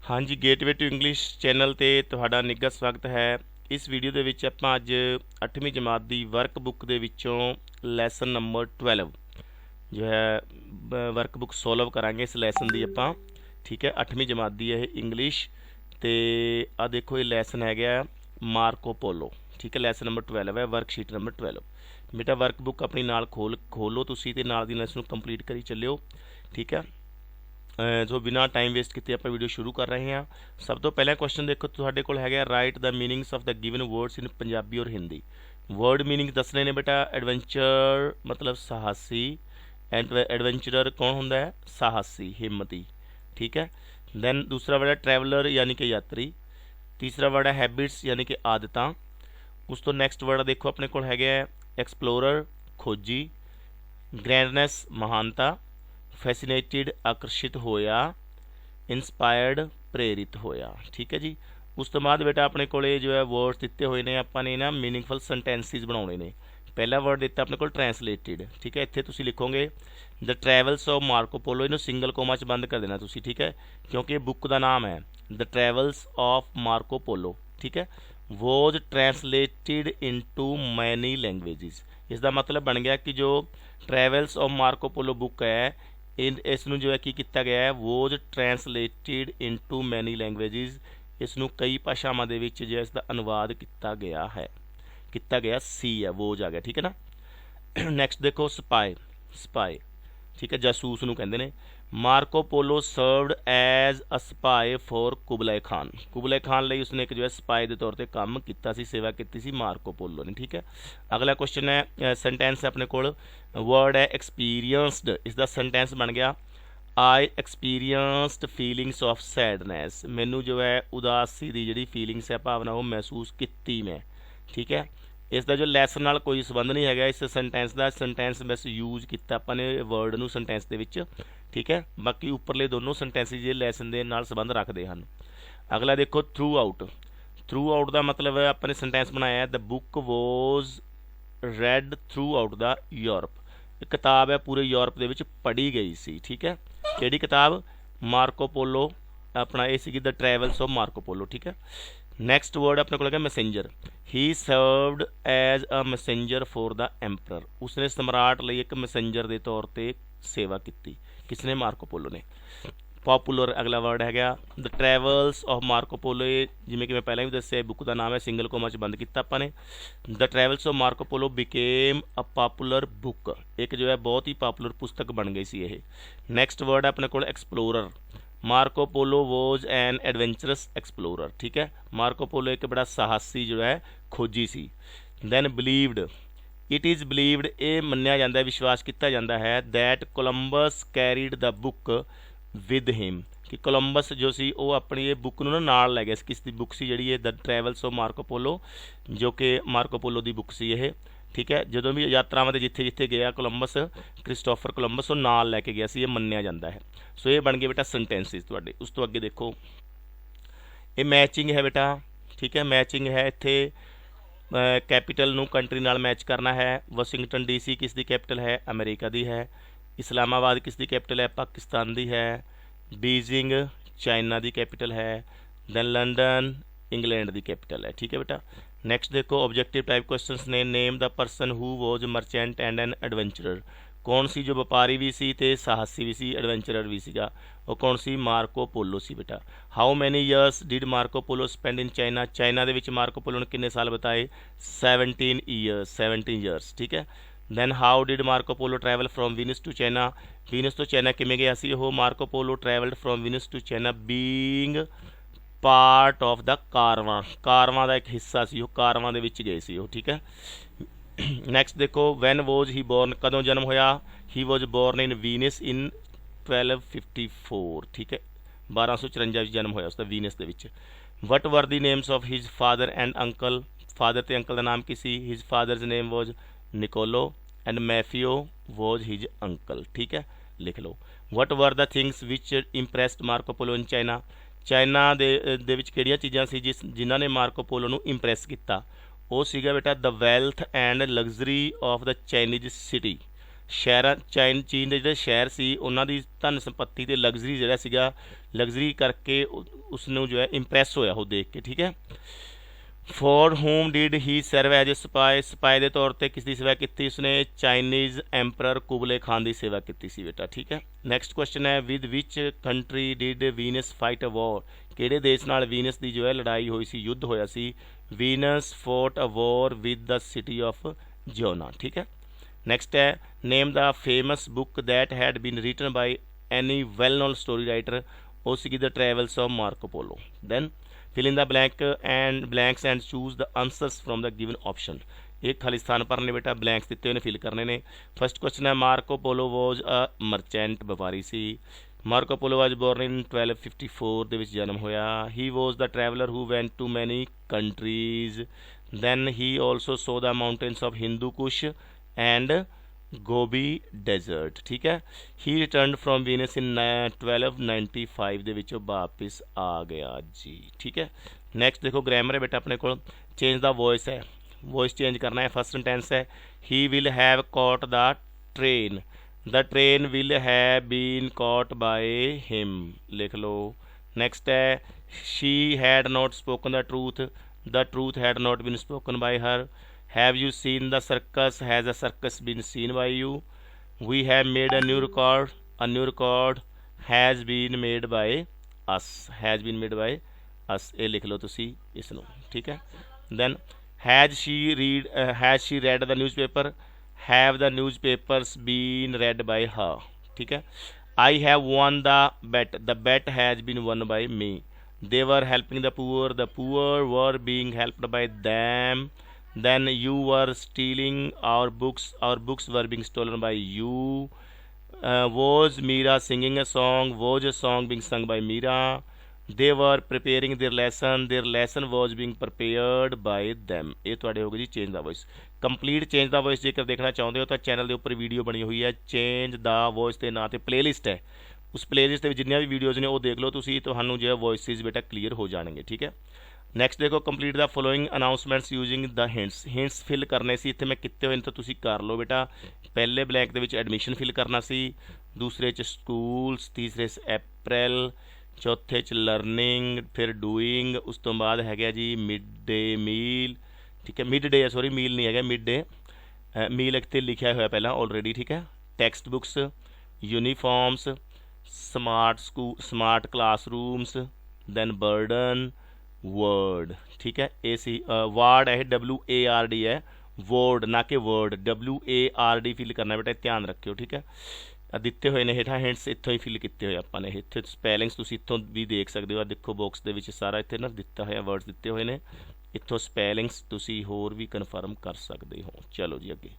हाँ जी, gateway to English channel ਤੇ ਤੁਹਾਡਾ ਨਿੱਘਾ ਸਵਾਗਤ ਹੈ। ਇਸ ਵੀਡੀਓ ਦੇ ਵਿੱਚ ਆਪਾਂ ਅੱਜ 8ਵੀਂ ਜਮਾਤ ਦੀ ਵਰਕ ਬੁੱਕ ਦੇ ਵਿੱਚੋਂ ਲੈਸਨ ਨੰਬਰ 12 ਜੋ ਹੈ ਵਰਕ ਬੁੱਕ ਸੋਲਵ ਕਰਾਂਗੇ ਇਸ ਲੈਸਨ ਦੀ ਆਪਾਂ। ਠੀਕ ਹੈ, 8ਵੀਂ ਜਮਾਤ ਦੀ ਇਹ ਇੰਗਲਿਸ਼ ਤੇ ਆ ਦੇਖੋ ਇਹ ਲੈਸਨ ਹੈਗਾ ਮਾਰਕੋ ਪੋਲੋ। ਠੀਕ ਹੈ, ਲੈਸਨ ਨੰਬਰ 12 ਹੈ, ਵਰਕਸ਼ੀਟ ਨੰਬਰ 12। ਬੇਟਾ ਵਰਕ ਬੁੱਕ ਆਪਣੀ ਨਾਲ ਖੋਲੋ ਤੁਸੀਂ ਤੇ ਨਾਲ ਦੀ ਨਾਲ ਇਸ ਨੂੰ ਕੰਪਲੀਟ ਕਰੀ ਚੱਲਿਓ। ਠੀਕ ਹੈ, ਸੋ ਬਿਨਾਂ ਟਾਈਮ ਵੇਸਟ ਕੀਤੇ ਆਪਾਂ ਵੀਡੀਓ ਸ਼ੁਰੂ ਕਰ ਰਹੇ ਹਾਂ। ਸਭ ਤੋਂ ਪਹਿਲਾ ਕੁਐਸਚਨ ਦੇਖੋ ਤੁਹਾਡੇ ਕੋਲ ਹੈਗਾ right the meanings of the given words ਇਨ ਪੰਜਾਬੀ ਔਰ ਹਿੰਦੀ। ਵਰਡ ਮੀਨਿੰਗ ਦੱਸਣੇ ਨੇ ਬੇਟਾ। ਐਡਵੈਂਚਰ ਮਤਲਬ ਸਾਹਸੀ, ਐਡਵੈਂਚਰਰ ਕੌਣ ਹੁੰਦਾ ਹੈ? ਸਾਹਸੀ, ਹਿੰਮਤੀ। ਠੀਕ ਹੈ, ਦੈਨ ਦੂਸਰਾ ਵਰਡ ਹੈ ਟਰੈਵਲਰ ਯਾਨੀ ਕਿ ਯਾਤਰੀ। ਤੀਸਰਾ ਵਰਡ ਹੈ ਹੈਬਿਟਸ ਯਾਨੀ ਕਿ ਆਦਤਾਂ। ਉਸ ਤੋਂ ਨੈਕਸਟ ਵਰਡ ਦੇਖੋ ਆਪਣੇ ਕੋਲ ਹੈਗਾ ਹੈ ਐਕਸਪਲੋਰਰ, ਖੋਜੀ। ਗ੍ਰੈਂਡਨੈਸ, ਮਹਾਨਤਾ। ਫੈਸੀਨੇਟਿਡ, ਆਕਰਸ਼ਿਤ ਹੋਇਆ। ਇੰਸਪਾਇਰਡ, ਪ੍ਰੇਰਿਤ ਹੋਇਆ। ਠੀਕ ਹੈ ਜੀ। ਉਸ ਤੋਂ ਬਾਅਦ ਬੇਟਾ ਆਪਣੇ ਕੋਲੇ ਜੋ ਹੈ ਵਰਡਸ ਦਿੱਤੇ ਹੋਏ ਨੇ, ਆਪਾਂ ਨੇ ਨਾ ਮੀਨਿੰਗਫੁਲ ਸੈਂਟੈਂਸਿਸ ਬਣਾਉਣੇ ਨੇ। ਪਹਿਲਾ ਵਰਡ ਦਿੱਤਾ ਆਪਣੇ ਕੋਲ ਟ੍ਰਾਂਸਲੇਟਿਡ। ਠੀਕ ਹੈ, ਇੱਥੇ ਤੁਸੀਂ ਲਿਖੋਗੇ ਦ ਟਰੈਵਲਸ ਆਫ ਮਾਰਕੋ ਪੋਲੋ, ਇਹਨੂੰ ਸਿੰਗਲ ਕੋਮਾ 'ਚ ਬੰਦ ਕਰ ਦੇਣਾ ਤੁਸੀਂ। ਠੀਕ ਹੈ, ਕਿਉਂਕਿ ਇਹ ਬੁੱਕ ਦਾ ਨਾਮ ਹੈ ਦ ਟਰੈਵਲਸ ਆਫ ਮਾਰਕੋ ਪੋਲੋ। ਠੀਕ ਹੈ, ਵੋਜ਼ ਟ੍ਰਾਂਸਲੇਟਿਡ ਇਨਟੂ ਮੈਨੀ ਲੈਂਗੁਏਜਿਸ। ਇਸ ਦਾ ਮਤਲਬ ਬਣ ਗਿਆ ਕਿ ਜੋ travels of Marco polo book ਹੈ ਇਸ ਨੂੰ ਜੋ ਹੈ ਕੀ ਕੀਤਾ ਗਿਆ ਹੈ ਵੋਜ਼ ਟ੍ਰਾਂਸਲੇਟਿਡ ਇਨਟੂ ਮੈਨੀ ਲੈਂਗੁਏਜਿਸ। ਇਸ ਨੂੰ ਕਈ ਭਾਸ਼ਾਵਾਂ ਦੇ ਵਿੱਚ ਜੋ ਇਸ ਦਾ ਅਨੁਵਾਦ ਕੀਤਾ ਗਿਆ ਹੈ। ਕੀਤਾ ਗਿਆ ਸੀ ਹੈ, ਵੋਜ਼ ਆ ਗਿਆ। ਠੀਕ ਹੈ ਨਾ। ਨੈਕਸਟ ਦੇਖੋ ਸਪਾਈ। ਸਪਾਈ ਠੀਕ ਹੈ, ਜਾਸੂਸ ਨੂੰ ਕਹਿੰਦੇ ਨੇ। Marco Polo served as a spy for Kublai Khan. Kublai Khan ਲਈ ਉਸਨੇ ਇੱਕ ਜੋ ਹੈ ਸਪਾਈ ਦੇ ਤੌਰ ਤੇ ਕੰਮ ਕੀਤਾ ਸੀ, ਸੇਵਾ ਕੀਤੀ ਸੀ ਮਾਰਕੋ ਪੋਲੋ ਨੇ। ਠੀਕ ਹੈ, ਅਗਲਾ ਕੁਐਸਚਨ ਹੈ ਸੈਂਟੈਂਸ ਹੈ ਆਪਣੇ ਕੋਲ। ਵਰਡ ਹੈ ਐਕਸਪੀਰੀਅੰਸਡ। ਇਸ ਦਾ ਸੈਂਟੈਂਸ ਬਣ ਗਿਆ ਆਈ ਐਕਸਪੀਰੀਅੰਸਡ ਫੀਲਿੰਗਸ ਆਫ ਸੈਡਨੈਸ। ਮੈਨੂੰ ਜੋ ਹੈ ਉਦਾਸੀ ਦੀ ਜਿਹੜੀ ਫੀਲਿੰਗਸ ਹੈ, ਭਾਵਨਾ, ਉਹ ਮਹਿਸੂਸ ਕੀਤੀ ਮੈਂ। ਠੀਕ ਹੈ, ਇਸ ਦਾ ਜੋ ਲੈਸਨ ਨਾਲ ਕੋਈ ਸੰਬੰਧ ਨਹੀਂ ਹੈਗਾ ਇਸ ਸੈਂਟੈਂਸ ਦਾ। ਸੈਂਟੈਂਸ ਬਸ ਯੂਜ਼ ਕੀਤਾ ਆਪਾਂ ਨੇ ਵਰਡ ਨੂੰ ਸੈਂਟੈਂਸ ਦੇ ਵਿੱਚ। ਠੀਕ ਹੈ, ਬਾਕੀ ਉੱਪਰਲੇ ਦੋਨੋਂ ਸੈਂਟੈਂਸਿਸ ਜੇ ਲੈਸਨ ਦੇ ਨਾਲ ਸੰਬੰਧ ਰੱਖਦੇ ਹਨ। ਅਗਲਾ ਦੇਖੋ ਥਰੂ ਆਊਟ। ਥਰੂ ਆਊਟ ਦਾ ਮਤਲਬ ਹੈ ਆਪਾਂ ਨੇ ਸੈਂਟੈਂਸ ਬਣਾਇਆ the book was read throughout the Europe. ਇਹ ਕਿਤਾਬ ਹੈ ਪੂਰੇ ਯੂਰਪ ਦੇ ਵਿੱਚ ਪੜ੍ਹੀ ਗਈ ਸੀ। ਠੀਕ ਹੈ, ਕਿਹੜੀ ਕਿਤਾਬ? ਮਾਰਕੋ ਪੋਲੋ ਆਪਣਾ ਇਹ ਸੀਗੀ the travels of Marco Polo. ਠੀਕ ਹੈ, ਨੈਕਸਟ ਵਰਡ ਆਪਣੇ ਕੋਲ ਹੈਗਾ messenger. He served as a messenger for the emperor. ਉਸਨੇ ਸਮਰਾਟ ਲਈ ਇੱਕ ਮੈਸੇਂਜਰ ਦੇ ਤੌਰ ਤੇ ਸੇਵਾ ਕੀਤੀ। ਕਿਸਨੇ? ਮਾਰਕੋ ਪੋਲੋ ਨੇ। ਪੋਪੂਲਰ ਅਗਲਾ ਵਰਡ ਹੈਗਾ ਦ ਟਰੈਵਲਸ ਆਫ ਮਾਰਕੋ ਪੋਲੋ। ਇਹ ਜਿਵੇਂ ਕਿ ਮੈਂ ਪਹਿਲਾਂ ਵੀ ਦੱਸਿਆ ਬੁੱਕ ਦਾ ਨਾਮ ਹੈ, ਸਿੰਗਲ ਕੋਮਾ 'ਚ ਬੰਦ ਕੀਤਾ ਆਪਾਂ ਨੇ। The travels of Marco Polo became a popular book. ਇੱਕ ਜੋ ਹੈ ਬਹੁਤ ਹੀ ਪਾਪੂਲਰ ਪੁਸਤਕ ਬਣ ਗਈ ਸੀ ਇਹ। ਨੈਕਸਟ ਵਰਡ ਹੈ ਆਪਣੇ ਕੋਲ ਐਕਸਪਲੋਰਰ। ਮਾਰਕੋ ਪੋਲੋ ਵੋਜ਼ ਐਨ ਐਡਵੈਂਚਰਸ ਐਕਸਪਲੋਰਰ। ਠੀਕ ਹੈ, ਮਾਰਕੋ ਪੋਲੋ ਇੱਕ ਬੜਾ ਸਾਹਸੀ ਜੋ ਹੈ ਖੋਜੀ ਸੀ। ਦੈਨ ਬਲੀਵਡ। ਇਟ ਇਜ਼ ਬਲੀਵਡ, ਇਹ ਮੰਨਿਆ ਜਾਂਦਾ, ਵਿਸ਼ਵਾਸ ਕੀਤਾ ਜਾਂਦਾ ਹੈ that Columbus carried the book with him, ਕਿ ਕੋਲੰਬਸ ਜੋ ਸੀ ਉਹ ਆਪਣੀ ਇਹ ਬੁੱਕ ਨੂੰ ਨਾਲ ਲੈ ਗਿਆ ਸੀ। ਕਿਸ ਦੀ ਬੁੱਕ ਸੀ ਜਿਹੜੀ ਇਹ? ਦ ਟਰੈਵਲਸ ਆਫ ਮਾਰਕੋ ਪੋਲੋ, ਜੋ ਕਿ ਮਾਰਕੋ ਪੋਲੋ ਦੀ ਬੁੱਕ ਸੀ ਇਹ। ਠੀਕ ਹੈ, ਜਦੋਂ ਵੀ ਯਾਤਰਾਵਾਂ ਦੇ ਜਿੱਥੇ ਜਿੱਥੇ ਗਿਆ ਕੋਲੰਬਸ, ਕ੍ਰਿਸਟੋਫਰ ਕੋਲੰਬਸ, ਉਹ ਨਾਲ ਲੈ ਕੇ ਗਿਆ ਸੀ, ਇਹ ਮੰਨਿਆ ਜਾਂਦਾ ਹੈ। ਸੋ ਇਹ ਬਣ ਗਏ ਬੇਟਾ ਸੈਂਟੈਂਸਿਸ ਤੁਹਾਡੇ। ਉਸ ਤੋਂ ਅੱਗੇ ਦੇਖੋ ਇਹ ਮੈਚਿੰਗ ਹੈ ਬੇਟਾ। ਠੀਕ ਹੈ, ਮੈਚਿੰਗ ਹੈ ਇੱਥੇ ਕੈਪੀਟਲ ਨੂੰ ਕੰਟਰੀ ਨਾਲ ਮੈਚ ਕਰਨਾ ਹੈ। ਵਾਸ਼ਿੰਗਟਨ DC ਕਿਸ ਦੀ ਕੈਪੀਟਲ ਹੈ? ਅਮਰੀਕਾ ਦੀ ਹੈ। ਇਸਲਾਮਾਬਾਦ ਕਿਸ ਦੀ ਕੈਪੀਟਲ ਹੈ? ਪਾਕਿਸਤਾਨ ਦੀ ਹੈ। ਬੀਜ਼ਿੰਗ ਚਾਈਨਾ ਦੀ ਕੈਪੀਟਲ ਹੈ। ਦੈਨ ਲੰਡਨ ਇੰਗਲੈਂਡ ਦੀ ਕੈਪੀਟਲ ਹੈ। ਠੀਕ ਹੈ ਬੇਟਾ। ਨੈਕਸਟ ਦੇਖੋ ਆਬਜੈਕਟਿਵ ਟਾਈਪ ਕੁਐਸਚਨਸ ਨੇ। Name the person who was merchant and an adventurer. ਕੌਣ ਸੀ ਜੋ ਵਪਾਰੀ ਵੀ ਸੀ ਤੇ ਸਾਹਸੀ ਵੀ ਸੀ, ਐਡਵੈਂਚਰਰ ਵੀ ਸੀਗਾ? ਉਹ ਕੌਣ ਸੀ? ਮਾਰਕੋ ਪੋਲੋ ਸੀ ਬੇਟਾ। How many years did Marco Polo spend in China. China ਦੇ ਵਿੱਚ ਮਾਰਕੋ ਪੋਲੋ ਨੇ ਕਿੰਨੇ ਸਾਲ ਬਿਤਾਏ? 17 ਈਅਰਸ, 17 ਈਅਰਸ। ਠੀਕ ਹੈ, then how did Marco Polo travel from Venice to China. Venice ਤੋਂ ਚਾਈਨਾ ਕਿਵੇਂ ਗਿਆ ਸੀ ਉਹ? Marco Polo travelled from Venice to China being part of the caravan. ਕਾਰਵਾਂ ਦਾ ਇੱਕ ਹਿੱਸਾ ਸੀ ਉਹ, ਕਾਰਵਾਂ ਦੇ ਵਿੱਚ ਗਏ ਸੀ ਉਹ। ਠੀਕ ਹੈ, ਨੈਕਸਟ ਦੇਖੋ ਵੈਨ ਵੋਜ਼ ਹੀ ਬੋਰਨ। ਕਦੋਂ ਜਨਮ ਹੋਇਆ? ਹੀ ਵੋਜ਼ ਬੋਰਨ ਇਨ ਵੀਨਸ ਇਨ 1254। ਠੀਕ ਹੈ, 1254 ਵਿੱਚ ਜਨਮ ਹੋਇਆ ਉਸਦਾ ਵੀਨਸ ਦੇ ਵਿੱਚ। What were the names of his father and uncle. Father ਤੇ ਅੰਕਲ ਦਾ ਨਾਮ ਕੀ ਸੀ? His father's name was Niccolo and Maffeo was his uncle. ਠੀਕ ਹੈ, ਲਿਖ ਲਓ। What were the things which impressed Marco Polo in China. China ਦੇ ਵਿੱਚ ਕਿਹੜੀਆਂ ਚੀਜ਼ਾਂ ਸੀ ਜਿਨ੍ਹਾਂ ਨੇ ਮਾਰਕੋ ਪੋਲੋ ਨੂੰ ਇੰਪ੍ਰੈਸ ਕੀਤਾ? ਉਹ ਸੀਗਾ ਬੇਟਾ the wealth and luxury of the Chinese city. ਸ਼ਹਿਰਾਂ ਚੀਨ ਦੇ ਜਿਹੜੇ ਸ਼ਹਿਰ ਸੀ ਉਹਨਾਂ ਦੀ ਧਨ ਸੰਪत्ति ਤੇ ਲਗਜ਼ਰੀ ਜਿਹੜਾ ਸੀਗਾ, ਲਗਜ਼ਰੀ ਕਰਕੇ ਉਸ ਨੂੰ ਜੋ ਹੈ ਇੰਪ੍ਰੈਸ ਹੋਇਆ ਉਹ ਦੇਖ ਕੇ, ਠੀਕ ਹੈ। For whom did he serve as a spy? ਸਪਾਈ ਦੇ ਤੌਰ ਤੇ ਕਿਸ ਦੀ ਸੇਵਾ ਕੀਤੀ ਉਸਨੇ? ਚਾਈਨੀਜ਼ ਐਂਪਰਰ ਕੁਬਲੇ ਖਾਨ ਦੀ ਸੇਵਾ ਕੀਤੀ ਸੀ ਬੇਟਾ, ਠੀਕ ਹੈ। ਨੈਕਸਟ ਕੁਐਸਚਨ ਹੈ with which country did Venice fight a war? ਕਿਹੜੇ ਦੇਸ਼ ਨਾਲ ਵੀਨਸ ਦੀ ਜੋ ਹੈ ਲੜਾਈ ਹੋਈ ਸੀ, ਯੁੱਧ ਹੋਇਆ ਸੀ? Venice fought a war with the city of Genoa, ਠੀਕ ਹੈ। ਨੈਕਸਟ ਹੈ name the famous book that had been written by any well known story writer? ਉਹ ਸੀਗੀ the travels of Marco Polo. Then fill in the blanks and choose the answers from the given option। एक खाली स्थान भरने बेटा, blanks दिते हुए ने फिल करने ने। फर्स्ट क्वेश्चन है Marco Polo was a merchant, व्यापारी सी। Marco Polo was born in 1254 ਦੇ ਵਿੱਚ ਜਨਮ ਹੋਇਆ। He was the traveller who went to many countries। then he also saw the mountains of Hindu Kush and Gobi desert, ਠੀਕ ਹੈ। He returned from Venice in 1295 ਦੇ ਵਿੱਚ ਵਾਪਿਸ ਆ ਗਿਆ ਜੀ, ਠੀਕ ਹੈ। ਨੈਕਸਟ ਦੇਖੋ ਗ੍ਰਾਮਰ ਹੈ ਬੇਟਾ ਆਪਣੇ ਕੋਲ। ਚੇਂਜ ਦਾ ਵੋਇਸ ਹੈ, ਵੋਇਸ ਚੇਂਜ ਕਰਨਾ ਹੈ। ਫਸਟ ਸੈਂਟੈਂਸ ਹੈ he will have caught the train, the train will have been caught by him, ਲਿਖ ਲਓ। ਨੈਕਸਟ ਹੈ she had not spoken the truth, the truth had not been spoken by her. Have you seen the circus? Has a circus been seen by you? We have made a new record. A new record has been made by us. Has been made by us. ਇਹ ਲਿਖ ਲਓ ਤੁਸੀਂ ਇਸ ਨੂੰ, ਠੀਕ ਹੈ। Then has she read the newspaper? Have the newspapers been read by her? ठीक है। I have won the bet. The bet has been won by me. They were helping the poor. The poor were being helped by them. Then you were stealing our books were being stolen by you। Was Meera singing a song? Was a song being sung by Meera? They were preparing their lesson was being prepared by them। ਇਹ ਤੁਹਾਡੇ ਹੋ ਗਏ ਜੀ change ਦਾ voice. Complete change ਦਾ voice ਜੇਕਰ ਦੇਖਣਾ ਚਾਹੁੰਦੇ ਹੋ ਤਾਂ ਚੈਨਲ ਦੇ ਉੱਪਰ ਵੀਡੀਓ ਬਣੀ ਹੋਈ ਹੈ ਚੇਂਜ ਦਾ ਵੌਇਸ ਦੇ ਨਾਂ ਤੇ ਪਲੇਲਿਸਟ ਹੈ, ਉਸ ਪਲੇਲਿਸਟ ਦੇ ਵਿੱਚ ਜਿੰਨੀਆਂ ਵੀ ਵੀਡੀਓਜ਼ ਨੇ ਉਹ ਦੇਖ ਲਓ ਤੁਸੀਂ, ਤੁਹਾਨੂੰ ਜਿਹੜਾ ਵੌਇਸਿਸ ਬੇਟਾ ਕਲੀਅਰ ਹੋ ਜਾਣਗੇ, ਠੀਕ ਹੈ। ਨੈਕਸਟ ਦੇਖੋ complete the following announcements using the hints fill ਕਰਨੇ ਸੀ, ਇੱਥੇ ਮੈਂ ਕੀਤੇ ਹੋਏ ਨੇ ਤਾਂ ਤੁਸੀਂ ਕਰ ਲਓ ਬੇਟਾ। ਪਹਿਲੇ ਬਲੈਂਕ ਦੇ ਵਿੱਚ ਐਡਮਿਸ਼ਨ ਫਿਲ ਕਰਨਾ ਸੀ, ਦੂਸਰੇ 'ਚ ਸਕੂਲਸ, ਤੀਸਰੇ 'ਚ ਅਪ੍ਰੈਲ, ਚੌਥੇ 'ਚ ਲਰਨਿੰਗ, ਫਿਰ ਡੂਇੰਗ, ਉਸ ਤੋਂ ਬਾਅਦ ਹੈਗਾ ਜੀ ਮਿਡ ਡੇ ਮੀਲ, ਠੀਕ ਹੈ। ਮਿਡ ਡੇ ਸੌਰੀ ਮੀਲ ਨਹੀਂ ਹੈਗਾ, ਮਿਡ ਡੇ ਮੀਲ ਇੱਥੇ ਲਿਖਿਆ ਹੋਇਆ ਪਹਿਲਾਂ ਆਲਰੇਡੀ, ਠੀਕ ਹੈ। Text books, uniforms, smart classrooms, then burden, word, ठीक है। ए सी वार्ड है WARD है, वोर्ड ना कि वर्ड, WARD फिल करना बेटा, ध्यान रखियो, ठीक है। ਦਿੱਤੇ ਹੋਏ ਨੇ ਹੇਠਾਂ ਹਿੰਟਸ ਇੱਥੋਂ ਹੀ ਫਿਲ ਕੀਤੇ ਹੋਏ ਆਪਾਂ ਨੇ, ਇੱਥੇ ਸਪੈਲਿੰਗਸ ਤੁਸੀਂ ਇੱਥੋਂ ਵੀ ਦੇਖ ਸਕਦੇ ਹੋ। ਆ ਦੇਖੋ ਬਾਕਸ ਦੇ ਵਿੱਚ ਸਾਰਾ ਇੱਥੇ ਨਾ ਦਿੱਤਾ ਹੋਇਆ ਵਰਡਸ ਦਿੱਤੇ ਹੋਏ ਨੇ, ਇੱਥੋਂ ਸਪੈਲਿੰਗਸ ਤੁਸੀਂ ਹੋਰ ਵੀ ਕਨਫਰਮ ਕਰ ਸਕਦੇ ਹੋ। ਚਲੋ ਜੀ ਅੱਗੇ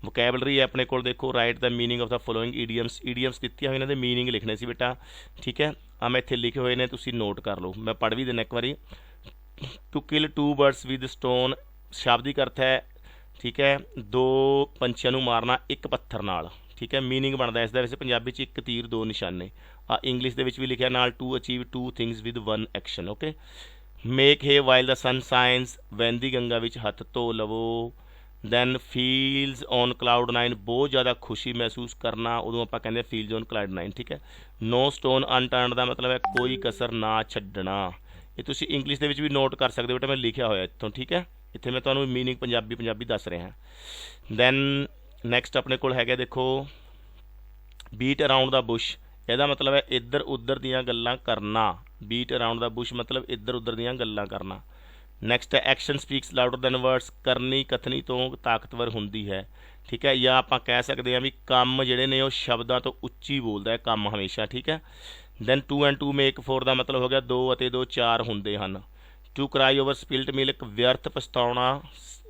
ਵੋਕੈਬਲਰੀ ਹੈ ਆਪਣੇ ਕੋਲ, ਦੇਖੋ right the meaning of the following idioms. Idioms ਦਿੱਤੀਆਂ ਹੋਈਆਂ ਇਹਨਾਂ ਦੇ ਮੀਨਿੰਗ ਲਿਖਣੇ ਸੀ ਬੇਟਾ, ਠੀਕ ਹੈ। ਆ ਮੈਂ ਇੱਥੇ ਲਿਖੇ ਹੋਏ ਨੇ, ਤੁਸੀਂ ਨੋਟ ਕਰ ਲਓ, ਮੈਂ ਪੜ੍ਹ ਵੀ ਦਿੰਦਾ ਇੱਕ ਵਾਰੀ। To kill 2 birds with stone, ਸ਼ਾਬਦਿਕ ਅਰਥ ਹੈ, ਠੀਕ ਹੈ, 2 ਪੰਛੀਆਂ ਨੂੰ ਮਾਰਨਾ ਇੱਕ ਪੱਥਰ ਨਾਲ, ਠੀਕ ਹੈ। ਮੀਨਿੰਗ ਬਣਦਾ ਇਸ ਦਾ ਵੈਸੇ ਪੰਜਾਬੀ 'ਚ ਇੱਕ ਤੀਰ 2 ਨਿਸ਼ਾਨੇ, ਆ ਇੰਗਲਿਸ਼ ਦੇ ਵਿੱਚ ਵੀ ਲਿਖਿਆ ਨਾਲ to achieve 2 things with 1 action, okay. Make hay while the sun shines, ਵਹਿੰਦੀ ਗੰਗਾ ਵਿੱਚ ਹੱਥ ਧੋ ਲਵੋ। ਦੈਨ ਫੀਲਸ ਔਨ ਕਲਾਊਡ 9, ਬਹੁਤ ਜ਼ਿਆਦਾ ਖੁਸ਼ੀ ਮਹਿਸੂਸ ਕਰਨਾ, ਉਦੋਂ ਆਪਾਂ ਕਹਿੰਦੇ ਫੀਲਸ ਔਨ ਕਲਾਊਡ 9, ਠੀਕ ਹੈ। ਨੋ ਸਟੋਨ ਅਨਟਰਨਡ ਦਾ ਮਤਲਬ ਹੈ ਕੋਈ ਕਸਰ ਨਾ ਛੱਡਣਾ। ਇਹ ਤੁਸੀਂ ਇੰਗਲਿਸ਼ ਦੇ ਵਿੱਚ ਵੀ ਨੋਟ ਕਰ ਸਕਦੇ ਹੋ ਬੇਟਾ, ਮੈਂ ਲਿਖਿਆ ਹੋਇਆ ਇੱਥੋਂ, ਠੀਕ ਹੈ। ਇੱਥੇ ਮੈਂ ਤੁਹਾਨੂੰ ਮੀਨਿੰਗ ਪੰਜਾਬੀ ਦੱਸ ਰਿਹਾ। ਦੈਨ ਨੈਕਸਟ ਆਪਣੇ ਕੋਲ ਹੈਗਾ ਦੇਖੋ ਬੀਟ ਅਰਾਊਂਡ ਦਾ ਬੁਸ਼, ਇਹਦਾ ਮਤਲਬ ਹੈ ਇੱਧਰ ਉੱਧਰ ਦੀਆਂ ਗੱਲਾਂ ਕਰਨਾ। ਬੀਟ ਅਰਾਊਂਡ ਦਾ ਬੁਸ਼ ਮਤਲਬ ਇੱਧਰ ਉੱਧਰ ਦੀਆਂ ਗੱਲਾਂ ਕਰਨਾ। ਨੈਕਸਟ ਹੈ action speaks louder then words, ਕਰਨੀ ਕਥਨੀ ਤੋਂ ਤਾਕਤਵਰ ਹੁੰਦੀ ਹੈ, ਠੀਕ ਹੈ। ਜਾਂ ਆਪਾਂ ਕਹਿ ਸਕਦੇ ਹਾਂ ਵੀ ਕੰਮ ਜਿਹੜੇ ਨੇ ਉਹ ਸ਼ਬਦਾਂ ਤੋਂ ਉੱਚੀ ਬੋਲਦਾ ਹੈ ਕੰਮ ਹਮੇਸ਼ਾ, ਠੀਕ ਹੈ। ਦੈਨ 2 and 2 ਮੇਕ 4 ਦਾ ਮਤਲਬ ਹੋ ਗਿਆ 2 ਅਤੇ 2 4 ਹੁੰਦੇ ਹਨ। ਟੂ ਕਰਾਈ ਓਵਰ ਸਪਿਲਟ ਮਿਲਕ, ਵਿਅਰਥ ਪਛਤਾਉਣਾ,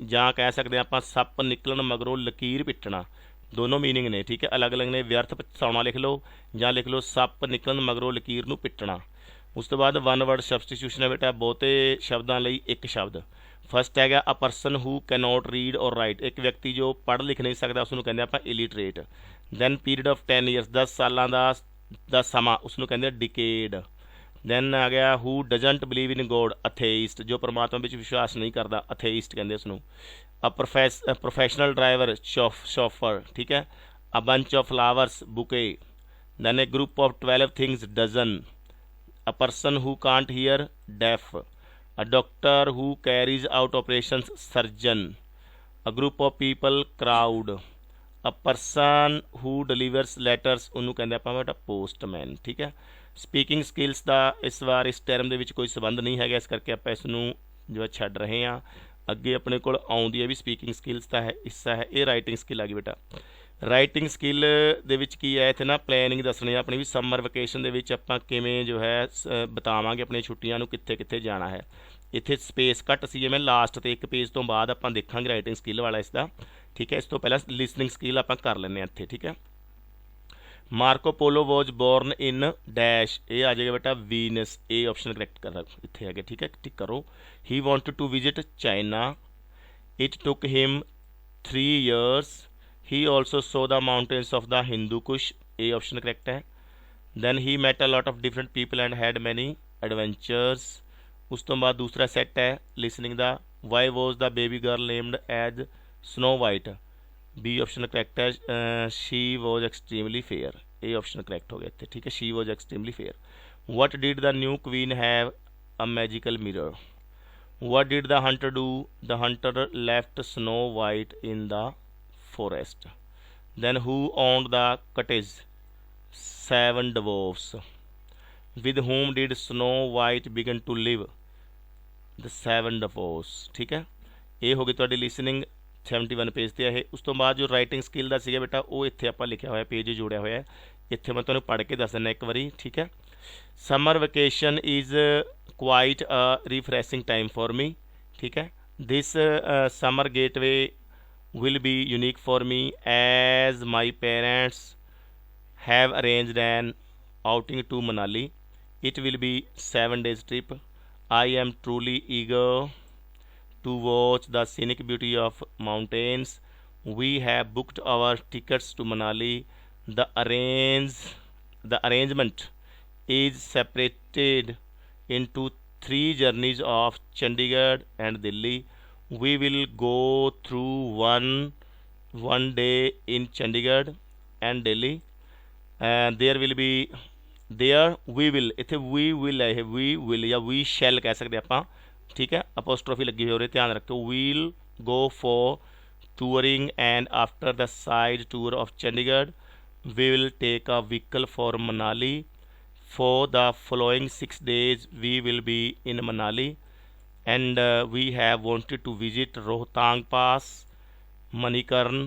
ਜਾਂ ਕਹਿ ਸਕਦੇ ਹਾਂ ਆਪਾਂ ਸੱਪ ਨਿਕਲਣ ਮਗਰੋਂ ਲਕੀਰ ਪਿੱਟਣਾ, ਦੋਨੋਂ ਮੀਨਿੰਗ ਨੇ, ਠੀਕ ਹੈ, ਅਲੱਗ ਅਲੱਗ ਨੇ। ਵਿਅਰਥ ਪਛਤਾਉਣਾ ਲਿਖ ਲਓ ਜਾਂ ਲਿਖ ਲਓ ਸੱਪ ਨਿਕਲਣ ਮਗਰੋਂ ਲਕੀਰ ਨੂੰ ਪਿੱਟਣਾ। ਉਸ ਤੋਂ ਬਾਅਦ 1 word ਸਬਸਟੀਟਿਊਸ਼ਨ ਹੈ ਬੇਟਾ, ਬਹੁਤੇ ਸ਼ਬਦਾਂ ਲਈ ਇੱਕ ਸ਼ਬਦ। ਫਸਟ ਹੈਗਾ a person who can not read or write, ਇੱਕ ਵਿਅਕਤੀ ਜੋ ਪੜ੍ਹ ਲਿਖ ਨਹੀਂ ਸਕਦਾ ਉਸ ਨੂੰ ਕਹਿੰਦੇ ਆਪਾਂ illiterate. Then period of 10 years, 10 ਸਾਲਾਂ ਦਾ ਸਮਾਂ, ਉਸ ਨੂੰ ਕਹਿੰਦੇ ਡਿਕੇਡ। ਦੈਨ ਆ ਗਿਆ ਹੂ ਡਜੰਟ ਬਲੀਵ ਇਨ ਗੋਡ, ਅਥੇਇਸਟ, ਜੋ ਪਰਮਾਤਮਾ ਵਿੱਚ ਵਿਸ਼ਵਾਸ ਨਹੀਂ ਕਰਦਾ, ਅਥੇਇਸਟ ਕਹਿੰਦੇ ਉਸ ਨੂੰ। ਅ ਪ੍ਰੋਫੈਸ਼ਨਲ ਡਰਾਈਵਰ, ਸ਼ੋਫਰ, ਠੀਕ ਹੈ। a bunch of flowers, bouquet. Then a group of 12 things, dozen. A person who can't hear, deaf. A doctor who carries out operations, surgeon. A group of people, crowd. A person who delivers letters, ਉਹਨੂੰ ਕਹਿੰਦੇ ਆਪਾਂ ਬੇਟਾ postman. ਠੀਕ ਹੈ। Speaking skills ਦਾ ਇਸ ਵਾਰ ਇਸ term ਦੇ ਵਿੱਚ ਕੋਈ ਸੰਬੰਧ ਨਹੀਂ ਹੈਗਾ, ਇਸ ਕਰਕੇ ਆਪਾਂ ਇਸ ਨੂੰ ਜੋ ਛੱਡ ਰਹੇ ਹਾਂ। ਅੱਗੇ ਆਪਣੇ ਕੋਲ ਆਉਂਦੀ ਹੈ ਵੀ ਸਪੀਕਿੰਗ ਸਕਿੱਲਸ ਦਾ ਹੈ ਹਿੱਸਾ ਹੈ, ਇਹ ਰਾਈਟਿੰਗ ਸਕਿੱਲ ਆ ਗਈ ਬੇਟਾ। ਰਾਈਟਿੰਗ ਸਕਿੱਲ ਦੇ ਵਿੱਚ ਕੀ ਹੈ, ਇੱਥੇ ਨਾ ਪਲੈਨਿੰਗ ਦੱਸਣੀ ਆਪਣੀ ਵੀ ਸਮਰ ਵਕੇਸ਼ਨ ਦੇ ਵਿੱਚ ਆਪਾਂ ਕਿਵੇਂ ਜੋ ਹੈ ਬਿਤਾਵਾਂਗੇ ਆਪਣੀਆਂ ਛੁੱਟੀਆਂ ਨੂੰ, ਕਿੱਥੇ ਕਿੱਥੇ ਜਾਣਾ ਹੈ। ਇੱਥੇ ਸਪੇਸ ਘੱਟ ਸੀ, ਮੈਂ ਲਾਸਟ ਤੇ ਇੱਕ ਪੇਜ ਤੋਂ ਬਾਅਦ ਆਪਾਂ ਦੇਖਾਂਗੇ ਰਾਈਟਿੰਗ ਸਕਿੱਲ ਵਾਲਾ ਇਸ ਦਾ। ਠੀਕ ਹੈ। ਇਸ ਤੋਂ ਪਹਿਲਾਂ ਲਿਸਨਿੰਗ ਸਕਿੱਲ ਆਪਾਂ ਕਰ ਲੈਂਦੇ ਹਾਂ ਇੱਥੇ। ਠੀਕ ਹੈ। ਮਾਰਕੋ ਪੋਲੋ ਵਾਜ ਬੋਰਨ ਇਨ ਡੈਸ਼, ਇਹ ਆ ਜਾਏਗਾ ਬੇਟਾ ਵੀਨਸ, ਇਹ ਆਪਸ਼ਨ ਕਰੈਕਟ ਕਰ ਇੱਥੇ ਹੈਗੇ। ਠੀਕ ਹੈ, ਟਿਕ ਕਰੋ। He wanted to visit China, it took him 3 years, he also saw the mountains of the Hindu Kush, ਇਹ ਆਪਸ਼ਨ ਕਰੈਕਟ ਹੈ। Then he met a lot of different people and had many adventures. ਉਸ ਤੋਂ ਬਾਅਦ ਦੂਸਰਾ set ਹੈ listening ਦਾ, why was the baby girl named as Snow White, B option correct ਹੈ। She was extremely fair, ਇਹ option correct ਹੋ ਗਿਆ ਇੱਥੇ। ਠੀਕ ਹੈ, she was extremely fair. What did the new queen have a magical mirror. What did the hunter do, the hunter left Snow White in the forest. Then who owned the cottage, 7 dwarfs. With whom did Snow White begin to live, the 7 dwarfs. ठीक है, ਇਹ ਹੋ ਗਈ ਤੁਹਾਡੀ listening 71 page ਤੇ ਇਹ। ਉਸ ਤੋਂ ਬਾਅਦ ਜੋ ਰਾਈਟਿੰਗ ਸਕਿੱਲ ਦਾ ਸੀਗਾ ਬੇਟਾ, ਉਹ ਇੱਥੇ ਆਪਾਂ ਲਿਖਿਆ ਹੋਇਆ, ਪੇਜ ਜੋੜਿਆ ਹੋਇਆ ਹੈ, ਇੱਥੇ ਮੈਂ ਤੁਹਾਨੂੰ ਪੜ੍ਹ ਕੇ ਦੱਸ ਦਿੰਦਾ ਇੱਕ ਵਾਰੀ। ਠੀਕ ਹੈ। Summer vacation is quite a refreshing time for me. ਠੀਕ ਹੈ। This summer getaway will be unique for me as my parents have arranged an outing to Manali. It will be 7 days trip. I am truly eager to watch the scenic beauty of mountains. We have booked our tickets to Manali. The arrangement is separated into 3 journeys of Chandigarh and Delhi. We will go through one day in Chandigarh and Delhi, and there we will, ਇੱਥੇ we will ਹੈ, we will ਜਾਂ we shall ਕਹਿ ਸਕਦੇ ਆਪਾਂ। ਠੀਕ ਹੈ, apostrophe ਲੱਗੀ ਹੋਈ ਹੋ ਰਹੀ, ਧਿਆਨ ਰੱਖੋ। we'll go for touring and after the side tour of Chandigarh we will take a vehicle for Manali. For the following 6 days we will be in Manali, and we have wanted to visit Rohtang Pass, Manikarn,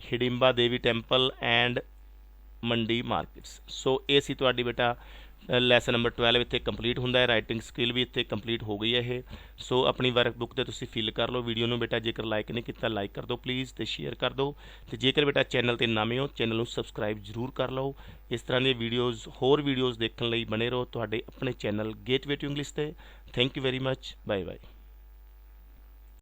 Hidimba Devi Temple and Mandi Markets. So ਇਹ ਸੀ ਤੁਹਾਡੀ ਬੇਟਾ lesson number 12 ਇੱਥੇ complete ਹੁੰਦਾ ਹੈ। Writing skill ਵੀ ਇੱਥੇ complete ਹੋ ਗਈ ਹੈ ਇਹ। ਸੋ ਆਪਣੀ ਵਰਕ ਬੁੱਕ 'ਤੇ ਤੁਸੀਂ ਫਿਲ ਕਰ ਲਓ। ਵੀਡੀਓ ਨੂੰ ਬੇਟਾ ਜੇਕਰ ਲਾਈਕ ਨਹੀਂ ਕੀਤਾ ਲਾਈਕ ਕਰ ਦਿਓ ਪਲੀਜ਼, ਅਤੇ ਸ਼ੇਅਰ ਕਰ ਦਿਓ। ਅਤੇ ਜੇਕਰ ਬੇਟਾ ਚੈਨਲ 'ਤੇ ਨਵੇਂ ਹੋ ਚੈਨਲ ਨੂੰ ਸਬਸਕ੍ਰਾਈਬ ਜ਼ਰੂਰ ਕਰ ਲਓ। ਇਸ ਤਰ੍ਹਾਂ ਦੀਆਂ ਵੀਡੀਓਜ਼ ਹੋਰ ਵੀਡੀਓਜ਼ ਦੇਖਣ ਲਈ ਬਣੇ ਰਹੋ ਤੁਹਾਡੇ ਆਪਣੇ ਚੈਨਲ ਗੇਟਵੇ ਟੂ ਇੰਗਲਿਸ਼ 'ਤੇ। Thank you very much, bye bye.